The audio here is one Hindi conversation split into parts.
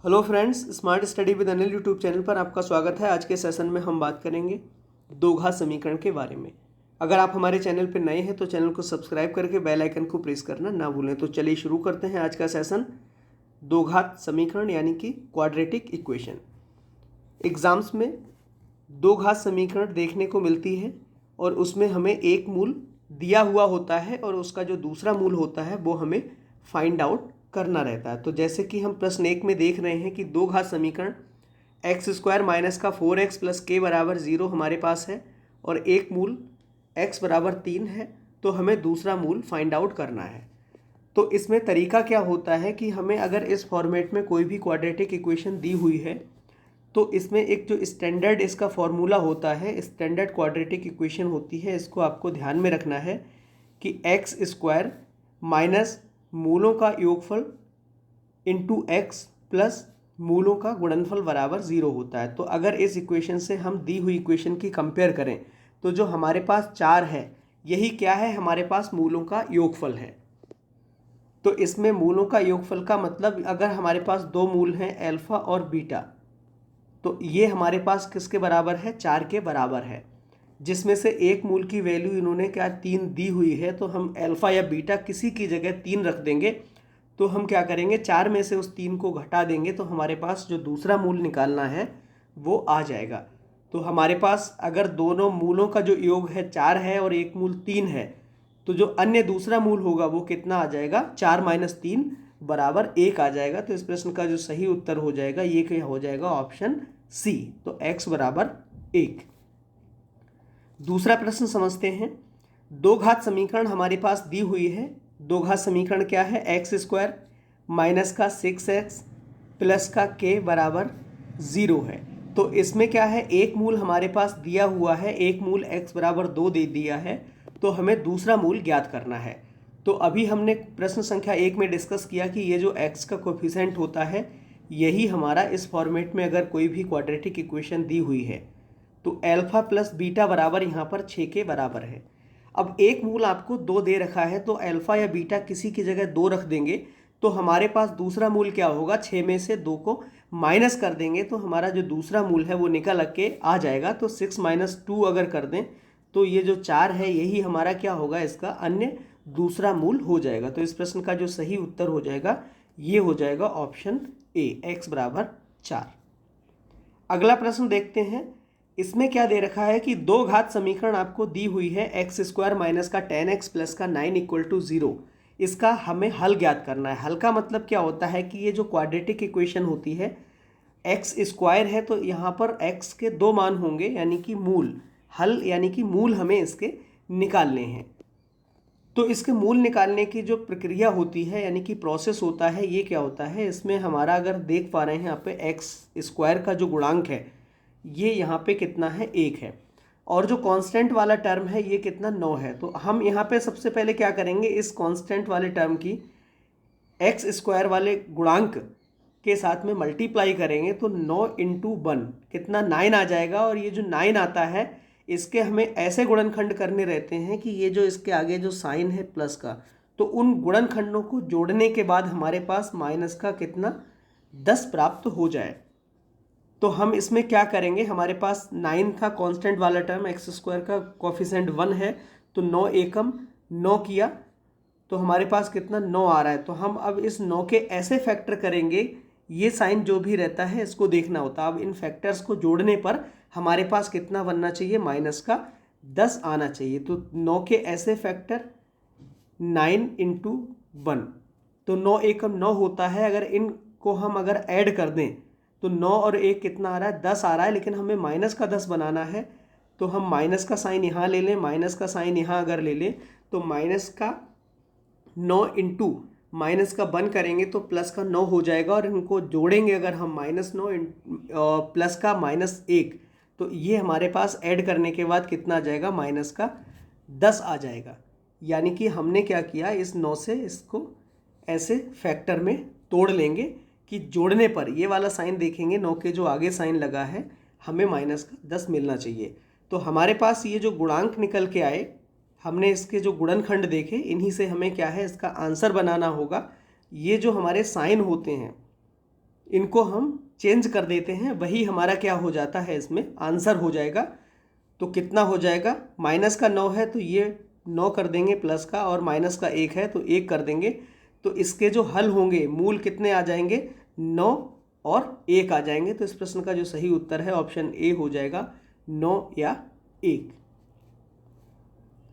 Hello friends, smart study with Anil YouTube channel पर आपका स्वागत है। आज के सेशन में हम बात करेंगे दो घात समीकरण के बारे में। अगर आप हमारे चैनल पर नए हैं तो चैनल को सब्सक्राइब करके बेल आइकन को प्रेस करना ना भूलें। तो चलिए शुरू करते हैं आज का सेशन। दो घात समीकरण यानी कि क्वाड्रेटिक इक्वेशन। एग्जाम्स में दो घात समीकरण देखने को मिलती है और उसमें हमें एक मूल दिया हुआ होता है और उसका जो दूसरा मूल होता है वो हमें फाइंड आउट करना रहता है। तो जैसे कि हम प्रश्न 1 में देख रहे हैं कि दो घात समीकरण एक्स स्क्वायर माइनस का 4x प्लस के बराबर 0 हमारे पास है और एक मूल x बराबर 3 है, तो हमें दूसरा मूल फाइंड आउट करना है। तो इसमें तरीका क्या होता है कि हमें अगर इस फॉर्मेट में कोई भी क्वाड्रेटिक इक्वेशन दी हुई है तो इसमें एक जो स्टैंडर्ड इसका फॉर्मूला होता है, स्टैंडर्ड क्वाड्रेटिक इक्वेशन होती है, इसको आपको ध्यान में रखना है कि एक्स स्क्वायर माइनस मूलों का योगफल इंटू एक्स प्लस मूलों का गुणनफल बराबर 0 होता है। तो अगर इस इक्वेशन से हम दी हुई इक्वेशन की कंपेयर करें तो जो हमारे पास 4 है यही क्या है, हमारे पास मूलों का योगफल है। तो इसमें मूलों का योगफल का मतलब अगर हमारे पास दो मूल हैं अल्फा और बीटा, तो ये हमारे पास किसके बराबर है, 4 के बराबर है। जिसमें से एक मूल की वैल्यू इन्होंने क्या 3 दी हुई है, तो हम अल्फा या बीटा किसी की जगह 3 रख देंगे। तो हम क्या करेंगे, 4 में से उस 3 को घटा देंगे तो हमारे पास जो दूसरा मूल निकालना है वो आ जाएगा। तो हमारे पास अगर दोनों मूलों का जो योग है 4 है और एक मूल 3 है, तो जो अन्य दूसरा मूल होगा वो कितना आ जाएगा, 4 माइनस 3 बराबर 1 आ जाएगा। तो इस प्रश्न का जो सही उत्तर हो जाएगा ये क्या हो जाएगा, ऑप्शन सी। तो x बराबर 1। दूसरा प्रश्न समझते हैं। दो घात समीकरण हमारे पास दी हुई है। दो घात समीकरण क्या है, एक्स स्क्वायर माइनस का 6x प्लस का k बराबर 0 है। तो इसमें क्या है, एक मूल हमारे पास दिया हुआ है, एक मूल x बराबर 2 दे दिया है, तो हमें दूसरा मूल ज्ञात करना है। तो अभी हमने प्रश्न संख्या 1 में डिस्कस किया कि ये जो x का कोफिशिएंट होता है यही हमारा इस फॉर्मेट में अगर कोई भी क्वाड्रेटिक इक्वेशन दी हुई है तो अल्फा प्लस बीटा बराबर यहाँ पर 6 के बराबर है। अब एक मूल आपको 2 दे रखा है तो अल्फा या बीटा किसी की जगह 2 रख देंगे तो हमारे पास दूसरा मूल क्या होगा, 6 में से 2 को माइनस कर देंगे तो हमारा जो दूसरा मूल है वो निकल के आ जाएगा। तो 6 माइनस 2 अगर कर दें तो ये जो 4 है यही हमारा क्या होगा, इसका अन्य दूसरा मूल हो जाएगा। तो इस प्रश्न का जो सही उत्तर हो जाएगा ये हो जाएगा ऑप्शन ए, x बराबर 4। अगला प्रश्न देखते हैं। इसमें क्या दे रखा है कि दो घात समीकरण आपको दी हुई है, एक्स स्क्वायर माइनस का 10x प्लस का 9 इक्वल टू 0। इसका हमें हल ज्ञात करना है। हल का मतलब क्या होता है कि ये जो क्वाड्रेटिक इक्वेशन होती है, एक्स स्क्वायर है तो यहाँ पर x के 2 मान होंगे यानी कि मूल। हल यानी कि मूल हमें इसके निकालने हैं। तो इसके मूल निकालने की जो प्रक्रिया होती है यानी कि प्रोसेस होता है, ये क्या होता है, इसमें हमारा अगर देख पा रहे हैं यहाँ पे एक्स स्क्वायर का जो गुणांक है ये यहाँ पे कितना है, 1 है, और जो कांस्टेंट वाला टर्म है ये कितना, 9 है। तो हम यहाँ पे सबसे पहले क्या करेंगे, इस कांस्टेंट वाले टर्म की एक्स स्क्वायर वाले गुणांक के साथ में मल्टीप्लाई करेंगे तो 9 इंटू 1 कितना, 9 आ जाएगा। और ये जो 9 आता है इसके हमें ऐसे गुणनखंड करने रहते हैं कि ये जो इसके आगे जो साइन है प्लस का, तो उन गुणनखंडों को जोड़ने के बाद हमारे पास माइनस का कितना, 10 प्राप्त हो जाए। तो हम इसमें क्या करेंगे, हमारे पास 9 था कांस्टेंट वाला टर्म, एक्स स्क्वायर का कोफिशिएंट 1 है, तो 9 एकम 9 किया तो हमारे पास कितना, 9 आ रहा है। तो हम अब इस 9 के ऐसे फैक्टर करेंगे, ये साइन जो भी रहता है इसको देखना होता है। अब इन फैक्टर्स को जोड़ने पर हमारे पास कितना बनना चाहिए, माइनस का 10 आना चाहिए। तो 9 के ऐसे फैक्टर 9 इंटू 1, तो 9 एकम 9 होता है। अगर इनको हम अगर ऐड कर दें तो 9 और 1 कितना आ रहा है, 10 आ रहा है, लेकिन हमें माइनस का 10 बनाना है तो हम माइनस का साइन यहाँ ले लें, माइनस का साइन यहाँ अगर ले लें तो माइनस का 9 इंटू माइनस का 1 करेंगे तो प्लस का 9 हो जाएगा। और इनको जोड़ेंगे अगर हम -9 प्लस का -1, तो ये हमारे पास ऐड करने के बाद कितना आ जाएगा, माइनस का 10 आ जाएगा। यानी कि हमने क्या किया, इस 9 से इसको ऐसे फैक्टर में तोड़ लेंगे कि जोड़ने पर ये वाला साइन देखेंगे, 9 के जो आगे साइन लगा है हमें माइनस का 10 मिलना चाहिए। तो हमारे पास ये जो गुणांक निकल के आए, हमने इसके जो गुणनखंड देखे, इन्हीं से हमें क्या है इसका आंसर बनाना होगा। ये जो हमारे साइन होते हैं इनको हम चेंज कर देते हैं, वही हमारा क्या हो जाता है, इसमें आंसर हो जाएगा। तो कितना हो जाएगा, माइनस का 9 है तो ये 9 कर देंगे प्लस का, और माइनस का 1 है तो 1 कर देंगे। तो इसके जो हल होंगे मूल कितने आ जाएंगे, 9 और 1 आ जाएंगे। तो इस प्रश्न का जो सही उत्तर है ऑप्शन ए हो जाएगा, 9 या 1।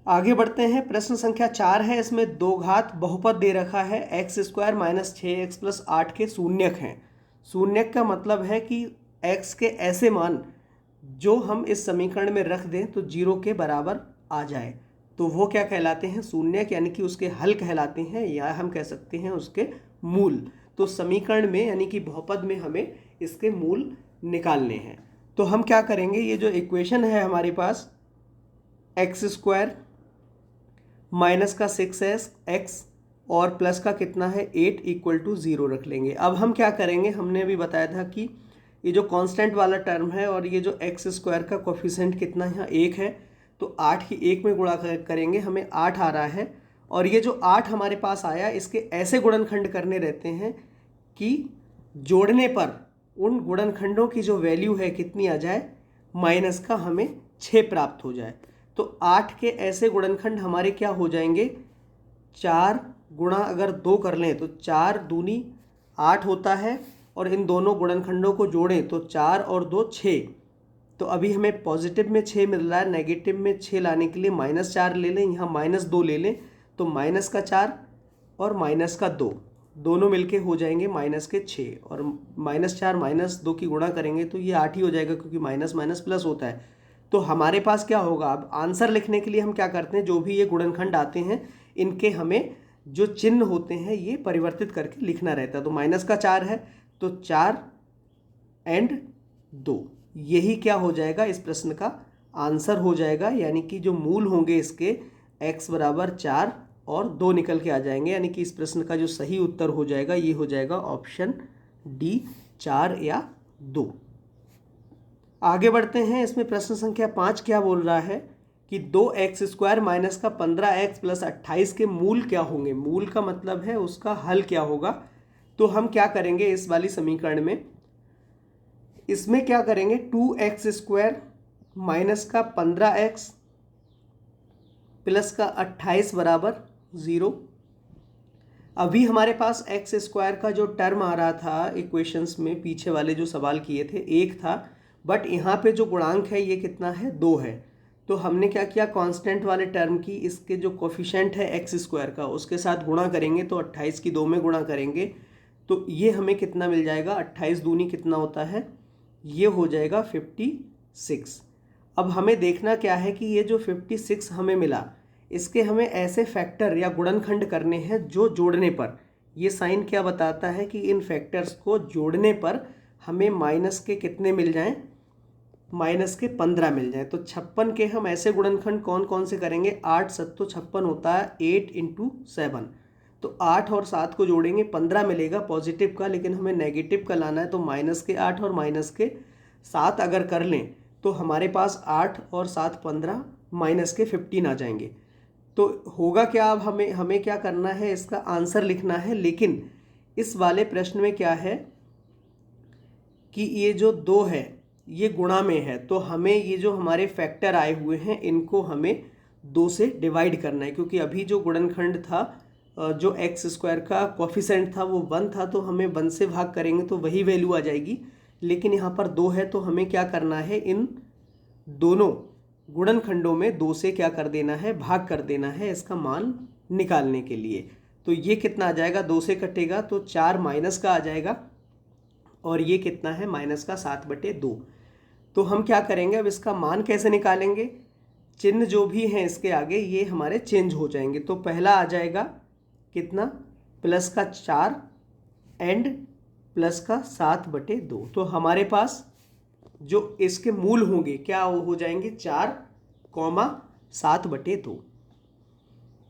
आगे बढ़ते हैं, प्रश्न संख्या 4 है। इसमें दो घात बहुपद दे रखा है, x² माइनस 6x प्लस 8 के शून्यक हैं। शून्यक का मतलब है कि x के ऐसे मान जो हम इस समीकरण में रख दें तो 0 के बराबर आ जाए, तो वो क्या कहलाते हैं, शून्यक, यानी कि उसके हल कहलाते हैं, या हम कह सकते हैं उसके मूल। तो समीकरण में यानी कि बहुपद में हमें इसके मूल निकालने हैं। तो हम क्या करेंगे, ये जो इक्वेशन है हमारे पास x² माइनस का 6x और प्लस का कितना है 8 इक्वल टू 0 रख लेंगे। अब हम क्या करेंगे, हमने अभी बताया था कि ये जो कांस्टेंट वाला टर्म है और ये जो x² का कोफिशिएंट कितना है 1 है, तो 8 की 1 में गुणा करेंगे, हमें 8 आ रहा है। और ये जो 8 हमारे पास आया, इसके ऐसे गुणनखंड करने रहते हैं कि जोड़ने पर उन गुणनखंडों की जो वैल्यू है कितनी आ जाए, माइनस का हमें 6 प्राप्त हो जाए। तो 8 के ऐसे गुणनखंड हमारे क्या हो जाएंगे, 4 गुणा अगर 2 कर लें तो 4 दूनी 8 होता है, और इन दोनों गुणनखंडों को जोड़ें तो 4 और 2 6। तो अभी हमें पॉजिटिव में 6 मिल रहा है, नेगेटिव में 6 लाने के लिए -4 ले लें, यहाँ -2 ले लें, तो माइनस का 4 और माइनस का 2 दोनों मिलके हो जाएंगे माइनस के 6, और -4 -2 की गुणा करेंगे तो ये 8 ही हो जाएगा, क्योंकि माइनस माइनस प्लस होता है। तो हमारे पास क्या होगा, अब आंसर लिखने के लिए हम क्या करते हैं, जो भी ये गुणनखंड आते हैं इनके हमें जो चिन्ह होते हैं ये परिवर्तित करके लिखना रहता है। तो माइनस का 4 है तो 4 एंड 2, यही क्या हो जाएगा, इस प्रश्न का आंसर हो जाएगा। यानी कि जो मूल होंगे इसके x बराबर 4 और 2 निकल के आ जाएंगे, यानी कि इस प्रश्न का जो सही उत्तर हो जाएगा ये हो जाएगा ऑप्शन डी, 4 या 2। आगे बढ़ते हैं, इसमें प्रश्न संख्या 5 क्या बोल रहा है कि 2x² माइनस का 15x प्लस 28 के मूल क्या होंगे। मूल का मतलब है उसका हल क्या होगा। तो हम क्या करेंगे इस वाली समीकरण में, इसमें क्या करेंगे, 2x² माइनस का 15x प्लस का 28 बराबर 0। अभी हमारे पास x² का जो टर्म आ रहा था इक्वेशंस में, पीछे वाले जो सवाल किए थे 1 था, बट यहाँ पे जो गुणांक है ये कितना है, 2 है। तो हमने क्या किया, कांस्टेंट वाले टर्म की इसके जो कोफिशिएंट है x² का उसके साथ गुणा करेंगे, तो 28 की 2 में गुणा करेंगे तो ये हमें कितना मिल जाएगा, 28 दूनी कितना होता है, ये हो जाएगा 56। अब हमें देखना क्या है कि ये जो 56 हमें मिला, इसके हमें ऐसे फैक्टर या गुणनखंड करने हैं जो जोड़ने पर, ये साइन क्या बताता है कि इन फैक्टर्स को जोड़ने पर हमें माइनस के कितने मिल जाएं, माइनस के 15 मिल जाए। तो 56 के हम ऐसे गुणनखंड कौन कौन से करेंगे, 8 7 56 होता है, 8 × 7, तो 8 और 7 को जोड़ेंगे 15 मिलेगा पॉजिटिव का, लेकिन हमें नेगेटिव का लाना है, तो माइनस के 8 और माइनस के 7 अगर कर लें तो हमारे पास 8 और 7 15, माइनस के 15 आ जाएंगे। तो होगा क्या, अब हमें क्या करना है, इसका आंसर लिखना है। लेकिन इस वाले प्रश्न में क्या है कि ये जो 2 है ये गुणा में है, तो हमें ये जो हमारे फैक्टर आए हुए हैं इनको हमें 2 से डिवाइड करना है, क्योंकि अभी जो गुणनखंड था, जो x² का कोफिशिएंट था वो 1 था, तो हमें 1 से भाग करेंगे तो वही वैल्यू आ जाएगी। लेकिन यहाँ पर 2 है तो हमें क्या करना है, इन दोनों गुणनखंडों में 2 से क्या कर देना है, भाग कर देना है इसका मान निकालने के लिए। तो ये कितना आ जाएगा, 2 से कटेगा तो 4 माइनस का आ जाएगा, और ये कितना है, माइनस का 7/2। तो हम क्या करेंगे, अब इसका मान कैसे निकालेंगे, चिन्ह जो भी हैं इसके आगे ये हमारे चेंज हो जाएंगे। तो पहला आ जाएगा कितना, प्लस का 4 एंड प्लस का 7/2। तो हमारे पास जो इसके मूल होंगे क्या हो जाएंगे, 4, 7/2।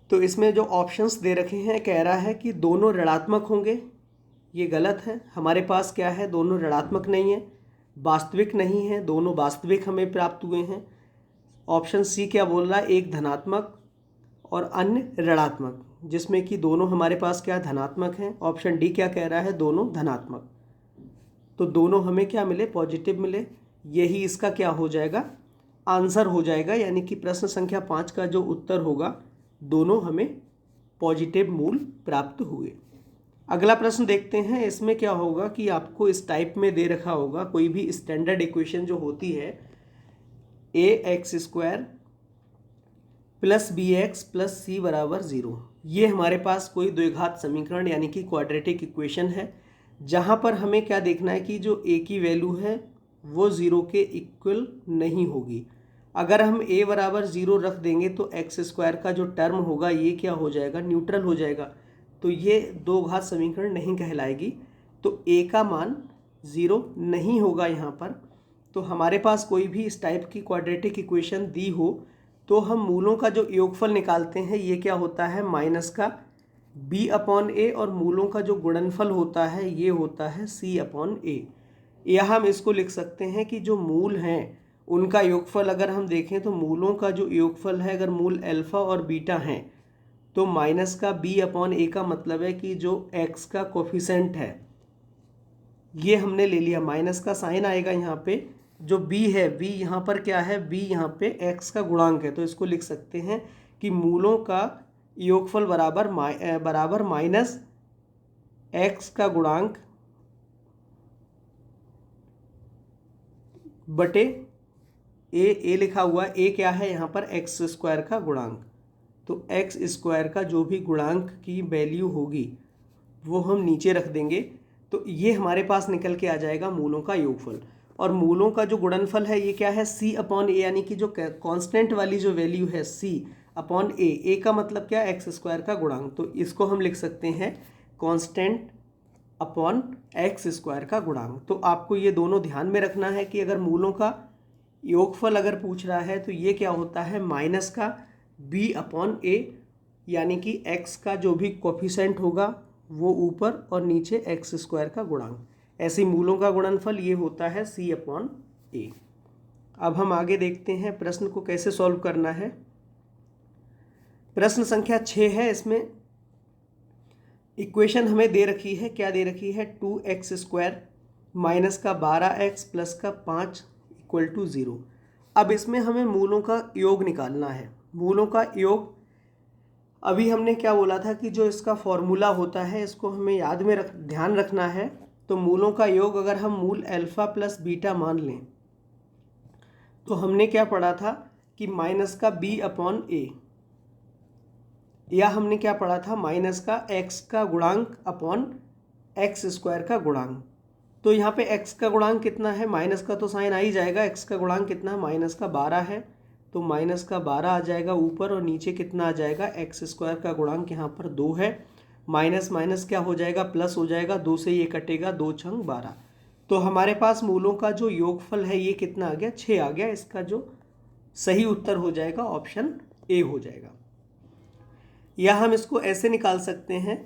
तो इसमें जो ऑप्शंस दे रखे हैं, कह रहा है कि दोनों ऋणात्मक होंगे, ये गलत है। हमारे पास क्या है, दोनों ऋणात्मक नहीं है, वास्तविक नहीं है, दोनों वास्तविक हमें प्राप्त हुए हैं। ऑप्शन सी क्या बोल रहा है, एक धनात्मक और अन्य ऋणात्मक, जिसमें कि दोनों हमारे पास क्या धनात्मक हैं। ऑप्शन डी क्या कह रहा है, दोनों धनात्मक। तो दोनों हमें क्या मिले, पॉजिटिव मिले। यही इसका क्या हो जाएगा, आंसर हो जाएगा, यानी कि प्रश्न संख्या 5 का जो उत्तर होगा, दोनों हमें पॉजिटिव मूल प्राप्त हुए। अगला प्रश्न देखते हैं। इसमें क्या होगा कि आपको इस टाइप में दे रखा होगा कोई भी स्टैंडर्ड इक्वेशन जो होती है, ax² + bx + c = 0। ये हमारे पास कोई द्विघात समीकरण यानी कि क्वाड्रेटिक इक्वेशन है, जहाँ पर हमें क्या देखना है कि जो a की वैल्यू है वो 0 के इक्वल नहीं होगी। अगर हम a = 0 रख देंगे तो x² का जो टर्म होगा ये क्या हो जाएगा, न्यूट्रल हो जाएगा। तो ये दो घात समीकरण नहीं कहलाएगी। तो a का मान 0 नहीं होगा यहाँ पर। तो हमारे पास कोई भी इस टाइप की क्वाड्रेटिक इक्वेशन दी हो तो हम मूलों का जो योगफल निकालते हैं, ये क्या होता है, माइनस का b/a, और मूलों का जो गुणनफल होता है ये होता है c/a। या हम इसको लिख सकते हैं कि जो मूल हैं उनका योगफल अगर हम देखें तो मूलों का जो योगफल है, अगर मूल अल्फा और बीटा हैं तो माइनस का b/a का मतलब है कि जो x का कोफिशेंट है ये हमने ले लिया, माइनस का साइन आएगा यहाँ पे। जो b है, b यहाँ पर क्या है, b यहाँ पे x का गुणांक है। तो इसको लिख सकते हैं कि मूलों का योगफल बराबर माइनस x का गुणांक बटे a लिखा हुआ, a क्या है यहाँ पर, x² का गुणांक। तो x² का जो भी गुणांक की वैल्यू होगी वो हम नीचे रख देंगे। तो ये हमारे पास निकल के आ जाएगा मूलों का योगफल। और मूलों का जो गुणनफल है ये क्या है, c/a, यानी कि जो कांस्टेंट वाली जो वैल्यू है c/a, a का मतलब क्या, x² का गुणांक। तो इसको हम लिख सकते हैं कांस्टेंट अपॉन x² का गुणांक। तो आपको ये दोनों ध्यान में रखना है कि अगर मूलों का योगफल अगर पूछ रहा है तो ये क्या होता है, माइनस का b/a, यानी कि x का जो भी कोफिशेंट होगा वो ऊपर और नीचे x² का गुणांक। ऐसे मूलों का गुणनफल ये होता है c/a। अब हम आगे देखते हैं प्रश्न को कैसे सॉल्व करना है। प्रश्न संख्या 6 है। इसमें इक्वेशन हमें दे रखी है, क्या दे रखी है, 2x² माइनस का 12x प्लस का 5 = 0। अब इसमें हमें मूलों का योग निकालना है। मूलों का योग, अभी हमने क्या बोला था कि जो इसका फॉर्मूला होता है इसको हमें याद में ध्यान रखना है। तो मूलों का योग अगर हम मूल अल्फा प्लस बीटा मान लें तो हमने क्या पढ़ा था कि माइनस का b/a, या हमने क्या पढ़ा था, माइनस का x का गुणांक अपॉन x² का गुणांक। तो यहाँ पे x का गुणांक कितना है, माइनस का तो साइन आ ही जाएगा, x का गुणांक कितना है, माइनस का 12 है। तो माइनस का 12 आ जाएगा ऊपर, और नीचे कितना आ जाएगा, x² का गुणांक यहाँ पर 2 है। माइनस माइनस क्या हो जाएगा, प्लस हो जाएगा, 2 से ये कटेगा, 2 × 12। तो हमारे पास मूलों का जो योगफल है ये कितना आ गया, 6 आ गया। इसका जो सही उत्तर हो जाएगा ऑप्शन ए हो जाएगा। या हम इसको ऐसे निकाल सकते हैं,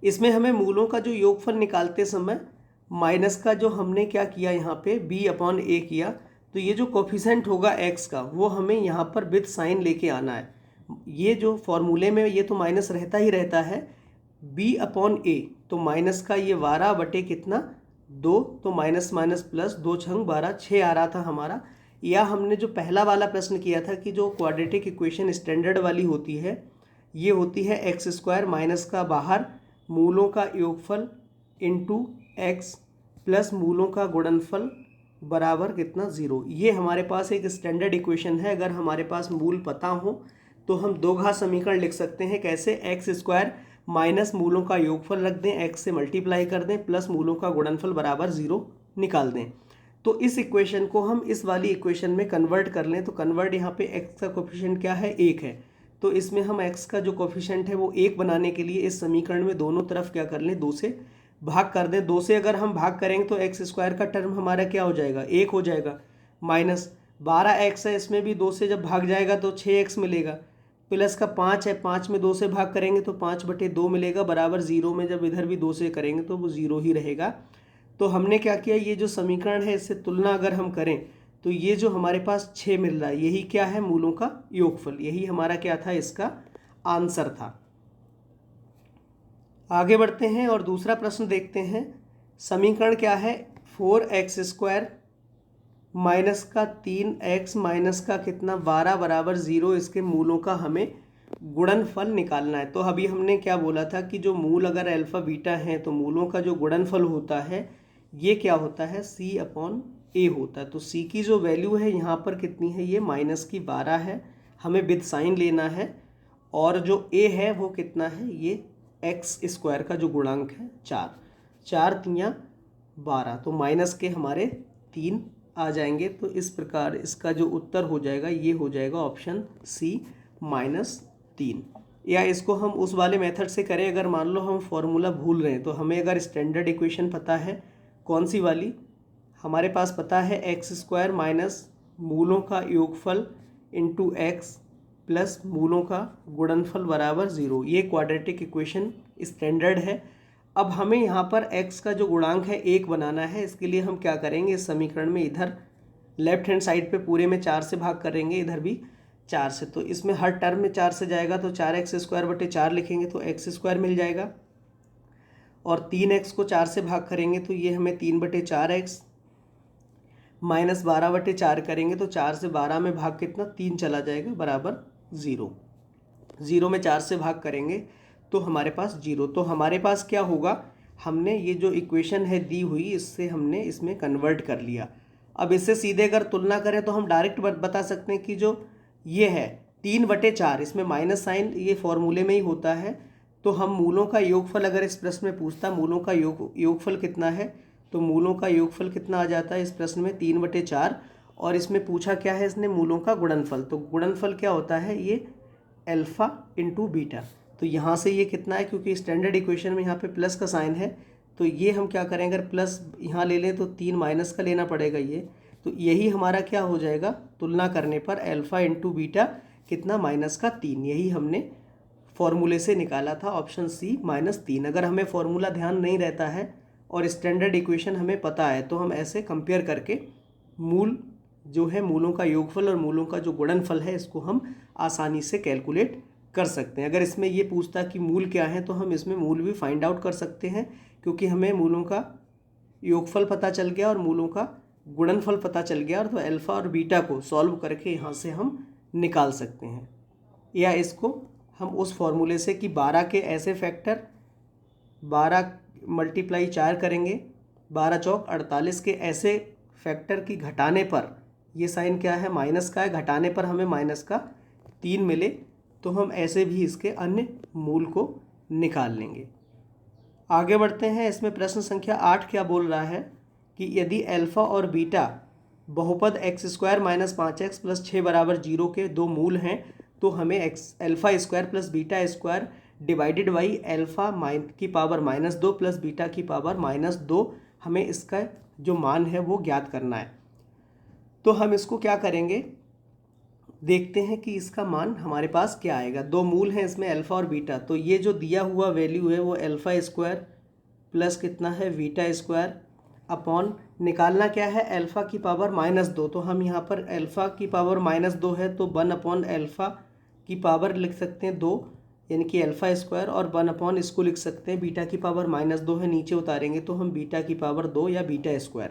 इसमें हमें मूलों का जो योगफल निकालते समय माइनस का जो हमने क्या किया यहाँ पे b/a किया, तो ये जो कोफिशेंट होगा x का वो हमें यहाँ पर विद साइन लेके आना है। ये जो फॉर्मूले में ये तो माइनस रहता ही रहता है, b/a, तो माइनस का ये 12 बटे कितना, 2, तो माइनस माइनस प्लस, 2 × 12 6 आ रहा था हमारा। या हमने जो पहला वाला प्रश्न किया था कि जो क्वाड्रेटिक इक्वेशन स्टैंडर्ड वाली होती है ये होती है x² माइनस का बाहर मूलों का योगफल इंटू x प्लस मूलों का गुणनफल बराबर कितना, 0। ये हमारे पास एक स्टैंडर्ड इक्वेशन है। अगर हमारे पास मूल पता हो तो हम दो घात समीकरण लिख सकते हैं। कैसे, x² माइनस मूलों का योगफल रख दें, x से मल्टीप्लाई कर दें, प्लस मूलों का गुणनफल बराबर 0 निकाल दें। तो इस इक्वेशन को हम इस वाली इक्वेशन में कन्वर्ट कर लें। तो कन्वर्ट, यहाँ पे x का कोफिशिएंट क्या है, 1 है। तो इसमें हम x का जो कोफिशिएंट है वो 1 बनाने के लिए इस समीकरण में दोनों तरफ क्या कर लें, 2 से भाग कर दें। 2 से अगर हम भाग करेंगे तो x² का टर्म हमारा क्या हो जाएगा, 1 हो जाएगा। माइनस 12x है, इसमें भी 2 से जब भाग जाएगा तो 6x मिलेगा। प्लस का 5 है, 5 में 2 से भाग करेंगे तो 5/2 मिलेगा, बराबर 0 में जब इधर भी 2 से करेंगे तो वो 0 ही रहेगा। तो हमने क्या किया, ये जो समीकरण है इससे तुलना अगर हम करें तो ये जो हमारे पास 6 मिल रहा है यही क्या है, मूलों का योगफल। यही हमारा क्या था, इसका आंसर था। आगे बढ़ते हैं और दूसरा प्रश्न देखते हैं। समीकरण क्या है, 4x² माइनस का 3x माइनस का कितना 12 बराबर 0, इसके मूलों का हमें गुणनफल निकालना है। तो अभी हमने क्या बोला था कि जो मूल अगर अल्फ़ा बीटा हैं तो मूलों का जो गुणनफल होता है ये क्या होता है, C/A होता है। तो C की जो वैल्यू है यहाँ पर कितनी है, ये -12 है, हमें विद साइन लेना है। और जो A है वो कितना है, ये x² का जो गुणांक है 4, 4 तियाँ 12, तो माइनस के हमारे 3 आ जाएंगे। तो इस प्रकार इसका जो उत्तर हो जाएगा ये हो जाएगा ऑप्शन C -3। या इसको हम उस वाले मेथड से करें, अगर मान लो हम फॉर्मूला भूल रहे हैं तो हमें अगर स्टैंडर्ड इक्वेशन पता है, कौन सी वाली, हमारे पास पता है x² माइनस मूलों का योगफल इंटू x प्लस मूलों का गुणनफल बराबर 0, ये क्वाड्रेटिक इक्वेशन स्टैंडर्ड है। अब हमें यहाँ पर x का जो गुणांक है 1 बनाना है। इसके लिए हम क्या करेंगे, इस समीकरण में इधर लेफ्ट हैंड साइड पे पूरे में 4 से भाग करेंगे, इधर भी 4 से, तो इसमें हर टर्म में 4 से जाएगा तो 4x²/4 लिखेंगे तो x² मिल जाएगा। और 3x को 4 से भाग करेंगे तो ये हमें 3/4x माइनस 12/4 करेंगे तो 4 से 12 में भाग कितना 3 चला जाएगा बराबर 0, 0 में 4 से भाग करेंगे तो हमारे पास 0। तो हमारे पास क्या होगा, हमने ये जो इक्वेशन है दी हुई इससे हमने इसमें कन्वर्ट कर लिया। अब इससे सीधे अगर तुलना करें तो हम डायरेक्ट बता सकते हैं कि जो ये है 3/4, इसमें माइनस साइन ये फॉर्मूले में ही होता है। तो हम मूलों का योगफल, अगर इस प्रश्न में पूछता मूलों का योगफल कितना है, तो मूलों का योगफल कितना आ जाता है इस प्रश्न में 3/4। और इसमें पूछा क्या है इसने, मूलों का गुणनफल, तो गुणनफल क्या होता है, ये अल्फ़ा इंटू बीटा। तो यहाँ से ये कितना है, क्योंकि स्टैंडर्ड इक्वेशन में यहाँ पे प्लस का साइन है तो ये हम क्या करें, अगर प्लस यहाँ ले लें तो 3 माइनस का लेना पड़ेगा ये, तो यही हमारा क्या हो जाएगा, तुलना करने पर अल्फ़ा इंटू बीटा कितना -3, यही हमने फॉर्मूले से निकाला था, ऑप्शन C -3। अगर हमें फॉर्मूला ध्यान नहीं रहता है और स्टैंडर्ड इक्वेशन हमें पता है तो हम ऐसे कंपेयर करके मूल जो है, मूलों का योगफल और मूलों का जो गुणनफल है, इसको हम आसानी से कैलकुलेट कर सकते हैं। अगर इसमें ये पूछता कि मूल क्या है तो हम इसमें मूल भी फाइंड आउट कर सकते हैं, क्योंकि हमें मूलों का योगफल पता चल गया और मूलों का गुणनफल पता चल गया, और तो अल्फ़ा और बीटा को सॉल्व करके यहाँ से हम निकाल सकते हैं। या इसको हम उस फॉर्मूले से कि 12 के ऐसे फैक्टर, 12 × 4 करेंगे, 12 चौक 48 के ऐसे फैक्टर की घटाने पर, ये साइन क्या है माइनस का है, घटाने पर हमें -3 मिले, तो हम ऐसे भी इसके अन्य मूल को निकाल लेंगे। आगे बढ़ते हैं, इसमें प्रश्न संख्या 8 क्या बोल रहा है कि यदि अल्फ़ा और बीटा बहुपद x² - 5x + 6 = 0 के दो मूल हैं तो हमें α² + β² डिवाइडेड बाई अल्फ़ा की पावर -2 प्लस बीटा की पावर -2, हमें इसका जो मान है वो ज्ञात करना है। तो हम इसको क्या करेंगे, देखते हैं कि इसका मान हमारे पास क्या आएगा। दो मूल हैं इसमें अल्फ़ा और बीटा, तो ये जो दिया हुआ वैल्यू है वो α² प्लस कितना है β² अपॉन, निकालना क्या है अल्फ़ा की पावर -2, तो हम यहाँ पर अल्फ़ा की पावर -2 है तो 1/अल्फ़ा की पावर लिख सकते हैं 2, यानी कि α², और 1/ इसको लिख सकते हैं बीटा की पावर -2 है, नीचे उतारेंगे तो हम बीटा की पावर 2 या β²।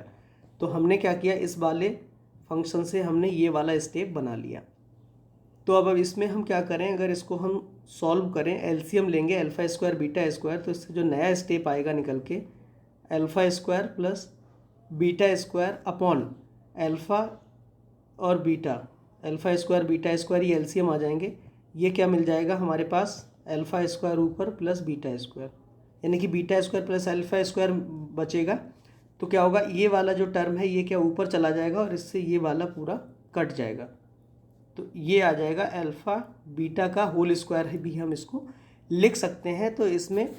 तो हमने क्या किया, इस वाले फंक्शन से हमने ये वाला स्टेप बना लिया। तो अब इसमें हम क्या करें, अगर इसको हम सॉल्व करें, एलसीएम लेंगे α² β², तो इससे जो नया स्टेप आएगा निकल के α² प्लस β² अपॉन अल्फ़ा और बीटा, α² β² ये एलसीएम आ जाएंगे, ये क्या मिल जाएगा हमारे पास α² ऊपर प्लस β², यानी कि β² प्लस α² बचेगा। तो क्या होगा, ये वाला जो टर्म है ये क्या ऊपर चला जाएगा और इससे ये वाला पूरा कट जाएगा, तो ये आ जाएगा अल्फ़ा बीटा का होल स्क्वायर है भी हम इसको लिख सकते हैं। तो इसमें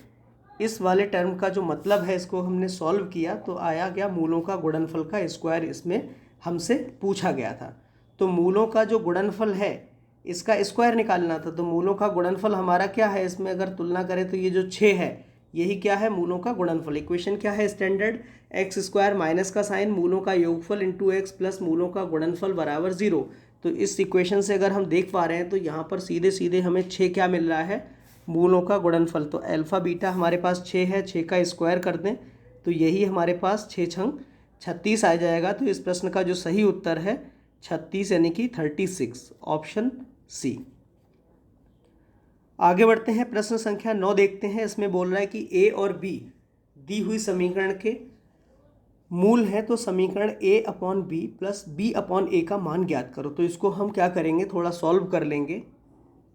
इस वाले टर्म का जो मतलब है इसको हमने सॉल्व किया तो आया क्या, मूलों का गुणनफल का स्क्वायर इसमें हमसे पूछा गया था। तो मूलों का जो गुणनफल है इसका स्क्वायर निकालना था, तो मूलों का गुणनफल हमारा क्या है, इसमें अगर तुलना करें तो ये जो 6 है यही क्या है, मूलों का गुणनफल। इक्वेशन क्या है स्टैंडर्ड, x² माइनस का साइन मूलों का योगफल इंटू x प्लस मूलों का गुणनफल बराबर 0। तो इस इक्वेशन से अगर हम देख पा रहे हैं तो यहाँ पर सीधे सीधे हमें 6 क्या मिल रहा है, मूलों का गुणनफल। तो अल्फ़ा बीटा हमारे पास 6 है, 6 का स्क्वायर कर दें तो यही हमारे पास 6 छंग 36 आ जाएगा। तो इस प्रश्न का जो सही उत्तर है 36 यानी कि 36, ऑप्शन सी। आगे बढ़ते हैं, प्रश्न संख्या 9 देखते हैं। इसमें बोल रहा है कि ए और बी दी हुई समीकरण के मूल है, तो समीकरण a upon B plus B upon A का मान ज्ञात करो। तो इसको हम क्या करेंगे, थोड़ा सॉल्व कर लेंगे।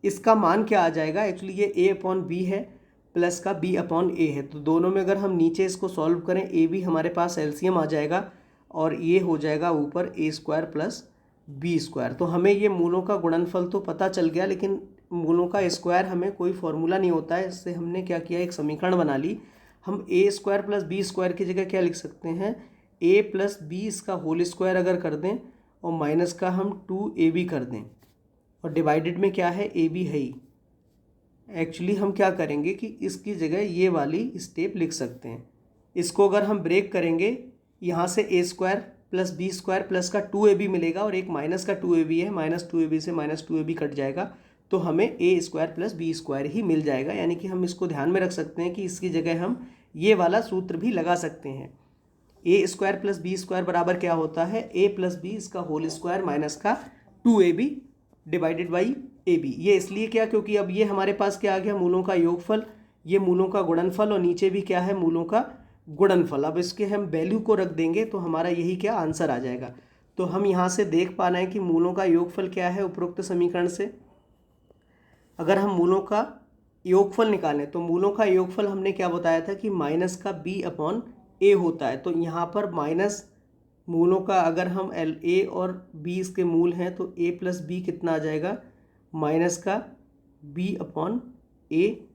इसका मान क्या आ जाएगा, एक्चुअली ये a अपॉन बी है प्लस का b अपॉन ए है, तो दोनों में अगर हम नीचे इसको सॉल्व करें a भी हमारे पास एलसीएम आ जाएगा और ये हो जाएगा ऊपर a square plus B square. तो हमें ये मूलों का गुणनफल तो पता चल गया, लेकिन मूलों का स्क्वायर हमें कोई फॉर्मूला नहीं होता है। इससे हमने क्या किया, एक समीकरण बना ली। हम ए स्क्वायर प्लस बी स्क्वायर की जगह क्या लिख सकते हैं, ए प्लस बी इसका होल स्क्वायर अगर कर दें और माइनस का हम 2ab कर दें, और डिवाइडेड में क्या है, ए बी है ही। एक्चुअली हम क्या करेंगे कि इसकी जगह ये वाली स्टेप लिख सकते हैं। इसको अगर हम ब्रेक करेंगे, यहाँ से A square plus B square plus का 2ab मिलेगा और एक माइनस का 2ab है, माइनस 2ab से माइनस 2ab कट जाएगा, तो हमें ए स्क्वायर प्लस बी स्क्वायर ही मिल जाएगा। यानी कि हम इसको ध्यान में रख सकते हैं कि इसकी जगह हम ये वाला सूत्र भी लगा सकते हैं। ए स्क्वायर प्लस बी स्क्वायर बराबर क्या होता है, ए प्लस बी इसका होल स्क्वायर माइनस का 2ab divided by A B. ये इसलिए क्या, क्योंकि अब ये हमारे पास क्या आ गया, मूलों का योगफल, ये मूलों का गुणनफल, और नीचे भी क्या है, मूलों का गुणनफल। अब इसके हम वैल्यू को रख देंगे तो हमारा यही क्या आंसर आ जाएगा। तो हम यहाँ से देख पा रहे हैं कि मूलों का योगफल क्या है उपरोक्त समीकरण से। अगर हम मूलों का योगफल निकालें तो मूलों का योगफल हमने क्या बताया था कि माइनस का b अपॉन ए होता है। तो यहाँ पर माइनस मूलों का अगर हम ए और b इसके मूल हैं तो a प्लस बी कितना आ जाएगा, माइनस का b अपॉन ए।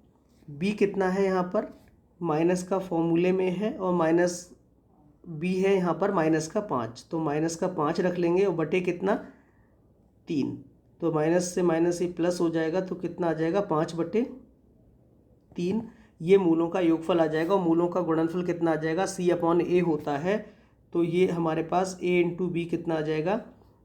b कितना है यहाँ पर, माइनस का फॉर्मूले में है और माइनस b है यहाँ पर माइनस का 5, तो माइनस का 5 रख लेंगे और बटे कितना 3, तो माइनस से माइनस ये प्लस हो जाएगा, तो कितना आ जाएगा 5/3। ये मूलों का योगफल आ जाएगा और मूलों का गुणनफल कितना आ जाएगा, c अपॉन ए होता है। तो ये हमारे पास a इंटू बी कितना आ जाएगा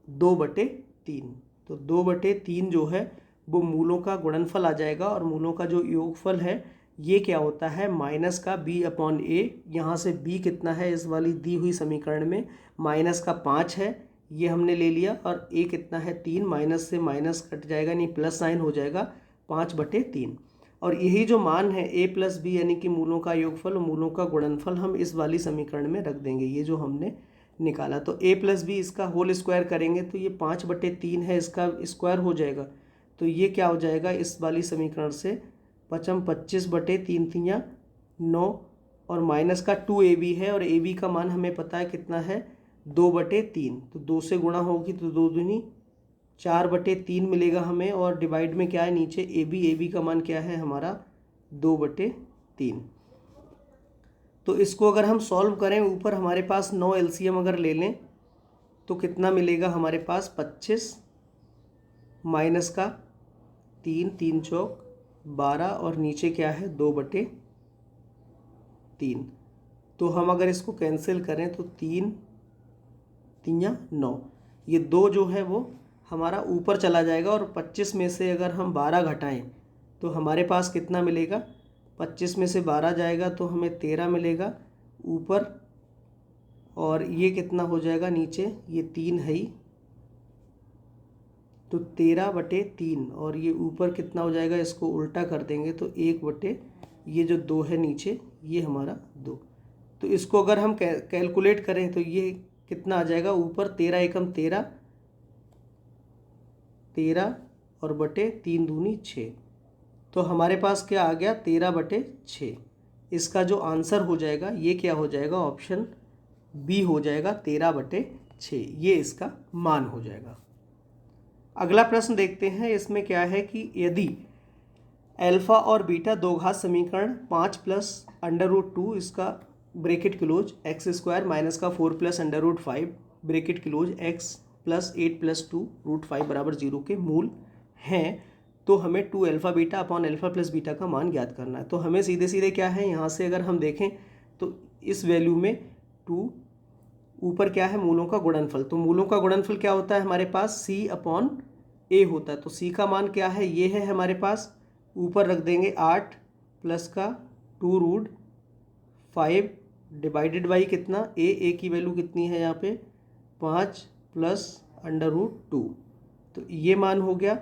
2/3। तो 2/3 जो है वो मूलों का गुणनफल आ जाएगा, और मूलों का जो योगफल है ये क्या होता है, माइनस का b अपॉन ए। यहाँ से b कितना है इस वाली दी हुई समीकरण में, माइनस का 5 है, ये हमने ले लिया, और a कितना है 3, माइनस से माइनस कट जाएगा, नहीं प्लस साइन हो जाएगा 5/3। और यही जो मान है a प्लस बी यानी कि मूलों का योगफल और मूलों का गुणनफल हम इस वाली समीकरण में रख देंगे, ये जो हमने निकाला। तो a प्लस बी इसका होल स्क्वायर करेंगे तो ये 5/3 है, इसका स्क्वायर हो जाएगा, तो ये क्या हो जाएगा इस वाली समीकरण से 25/3 9, और माइनस का 2ab है, और ab का मान हमें पता है कितना है 2/3, तो 2 से गुणा होगी तो 2 दूनी 4/3 मिलेगा हमें, और डिवाइड में क्या है नीचे ab का मान क्या है हमारा 2/3। तो इसको अगर हम सॉल्व करें, ऊपर हमारे पास 9 एलसीएम अगर ले लें तो कितना मिलेगा हमारे पास 25 माइनस का 3, 3 चौक 12, और नीचे क्या है 2/3। तो हम अगर इसको कैंसिल करें तो 3 3 9, ये 2 जो है वो हमारा ऊपर चला जाएगा, और 25 में से अगर हम 12 घटाएं तो हमारे पास कितना मिलेगा, 25 में से 12 जाएगा तो हमें 13 मिलेगा ऊपर, और ये कितना हो जाएगा नीचे, ये 3 है ही, तो 13/3, और ये ऊपर कितना हो जाएगा, इसको उल्टा कर देंगे तो 1 ये जो 2 है नीचे ये हमारा 2। तो इसको अगर हम कैलकुलेट करें तो ये कितना आ जाएगा, ऊपर 13 एकम 13 और बटे 3 दूनी 6, तो हमारे पास क्या आ गया 13/6। इसका जो आंसर हो जाएगा ये क्या हो जाएगा, ऑप्शन बी हो जाएगा 13/6, ये इसका मान हो जाएगा। अगला प्रश्न देखते हैं। इसमें क्या है कि यदि अल्फा और बीटा दो घात समीकरण 5 प्लस √2 इसका ब्रैकेट क्लोज x² माइनस का 4 plus √5 bracket close x plus 8 plus 2 √5 बराबर 0 के मूल हैं, तो हमें 2 alpha beta upon alpha plus beta का मान ज्ञात करना है। तो हमें सीधे सीधे क्या है, यहाँ से अगर हम देखें तो इस वैल्यू में 2 ऊपर क्या है, मूलों का गुणनफल। तो मूलों का गुणनफल क्या होता है हमारे पास, c अपॉन a होता है। तो c का मान क्या है, ये है हमारे पास, ऊपर रख देंगे 8 प्लस का 2 √5 डिवाइडेड बाई कितना, ए की वैल्यू कितनी है यहाँ पे 5 प्लस √2, तो ये मान हो गया।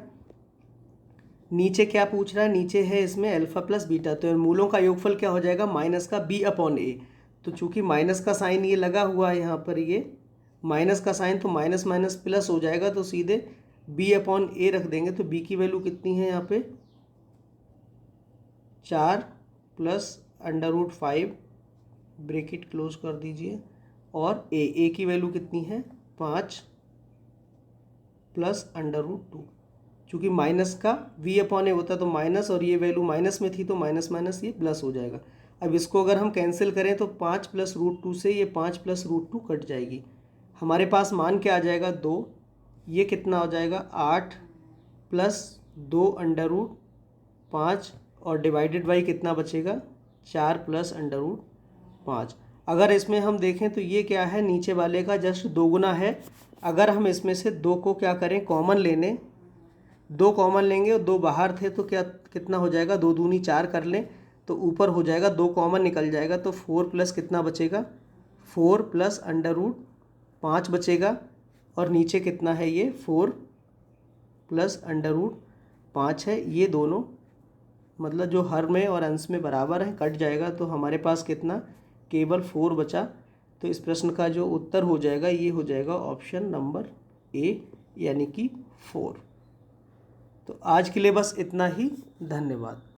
नीचे क्या पूछ रहा है, नीचे है इसमें अल्फा प्लस बीटा, तो मूलों का योगफल क्या हो जाएगा माइनस का b/a। तो चूंकि माइनस का साइन ये लगा हुआ है यहाँ पर, ये माइनस का साइन, तो माइनस माइनस प्लस हो जाएगा, तो सीधे b/a रख देंगे। तो b की वैल्यू कितनी है यहाँ पे 4 प्लस √5 ब्रैकेट क्लोज कर दीजिए, और a की वैल्यू कितनी है 5 प्लस √2। चूँकि माइनस का v/a होता तो माइनस, और ये वैल्यू माइनस में थी तो माइनस माइनस ये प्लस हो जाएगा। अब इसको अगर हम कैंसिल करें तो 5 प्लस √2 से ये 5 प्लस √2 कट जाएगी। हमारे पास मान क्या आ जाएगा 2, ये कितना हो जाएगा 8 प्लस 2√5, और डिवाइडेड बाई कितना बचेगा 4 प्लस √5। अगर इसमें हम देखें तो ये क्या है, नीचे वाले का जस्ट दोगुना है। अगर हम इसमें से 2 को क्या करें कॉमन लेने, 2 कॉमन लेंगे और 2 बाहर थे, तो क्या कितना हो जाएगा 2 दूनी 4 कर लें तो ऊपर हो जाएगा, 2 कॉमन निकल जाएगा, तो 4 प्लस कितना बचेगा 4 प्लस √5 बचेगा, और नीचे कितना है ये 4 प्लस √5 है। ये दोनों मतलब जो हर में और अंश में बराबर है कट जाएगा, तो हमारे पास कितना केवल 4 बचा। तो इस प्रश्न का जो उत्तर हो जाएगा ये हो जाएगा ऑप्शन नंबर ए, यानी कि 4। तो आज के लिए बस इतना ही, धन्यवाद।